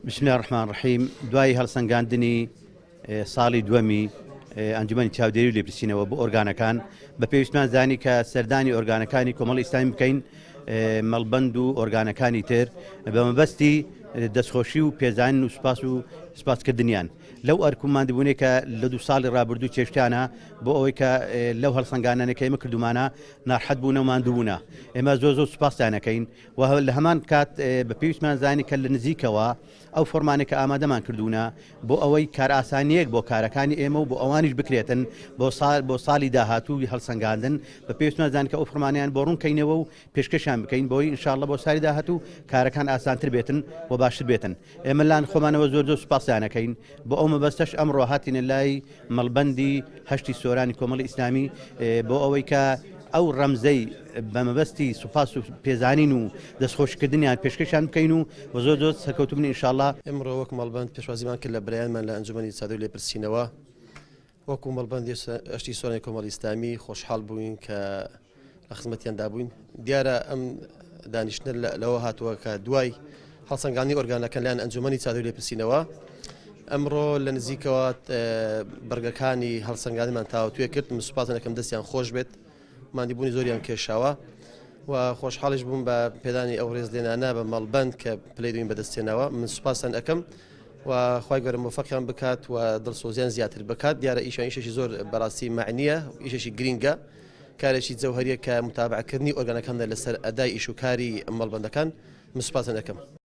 بسم الله الرحمن الرحیم دوای هەڵسەنگاندنی ساڵی دووەمی ئەنجومەنی چاودێری و لێپرسینەوە بۆ ئۆرگانەکان بە پێویستمان زانی کە سەردانی ئۆرگانەکانی کۆمەڵی ئیسلامی بکەین مەڵبەند و ئۆرگانەکانی تر بە مەبەستی دەستخۆشی و پێزانین و سوپاسکردنیان لەو ئەرکوماندبوونێک کە لە 2 ساڵی ڕابردوو چێشتیانە بۆ ئەوەی کە لەو هەڵسەنگانانەکە ئێمە کردومانە ناڕحەت بوونە و ماندووبوونە ئێمە زۆر سوپاسیانەکەین و لە هەمان کات بە پێویستمان زانی کە لە نزیکەوە ئەو فۆرمانێک کە ئامادەمان کردوونە بۆ ئەوەی کار ئاسانیەک بۆ کارەکانی ئێمە و بۆ ئەوانیش بکرێتن بۆ ساڵی داهاتوو هەڵسەنگاندن بە پێویستمان زانی کە ئەو فۆرمانیان بۆ ڕوونکەینەوە و پێشکەشیان بکەین بۆی ئینشاءڵڵە بۆ ساڵی داهاتوو کارەکان ئاسانتر بێتن و باشتر بێتن ئێمە لان خۆمانەوە زۆر سوپاسیانەکەین بۆ ئەو مەبەستەش ئەمڕۆ هاتینە لای مەڵبەندی هەشتی سۆرانی کۆمەڵی ئیسلامی بۆ ئەوەی کە ئەو ڕەمزەی بە مەبەستی سوپاس و پێزانین و دەستخۆشکردنیان پێشکەشیان بکەین و زۆر سەرکەوتوبن ئینشاءڵڵا. ئەمڕۆ وەک مەڵبەند پێشوازیمان کرد لە برایانمان لە ئەنجومەنی چاودێری و لێپرسینەوە وەکو مەڵبەندی هەشتی سۆرانی کۆمەڵی ئیسلامی خۆشحاڵ بووین کە لە خزمەتیاندا بووین. دیارە ئەم دانیشتنە لەوە هاتووە کە دوای هەڵسەنگاندنی ئۆرگانەکان لایەن ئەنجومەنی چاودێری و لێپرسینەوە ئەمڕۆ لە نزیکەوە بەرگەکانی هەڵسەنگاندنیمان تاوتوێ کرد. من سوپاسم دەکەم دەستیان خۆش بێت، ماندیبوونی زۆریان کێشاوە و خۆشحاڵیش بووم بە پێدانی ئەو ڕێزلێنانە بە مەڵبەند کە پلەی دوین بەدەستێنەوە. من سوپاسان ئەەکەم و خی گەورە موفەقیان بکات و دڵسۆزیان زیاتر بکات. دیارە ئیشێکی زۆر بەڕاستی معنیە، ئیشێکی گرینگە، کارێکی جەوهریە کە متابعکردنی ئۆرگانەکاندا لەسەر ئەدای ئیش و کاری مەڵبەندەکان. من سوپاسان ئەەکەم.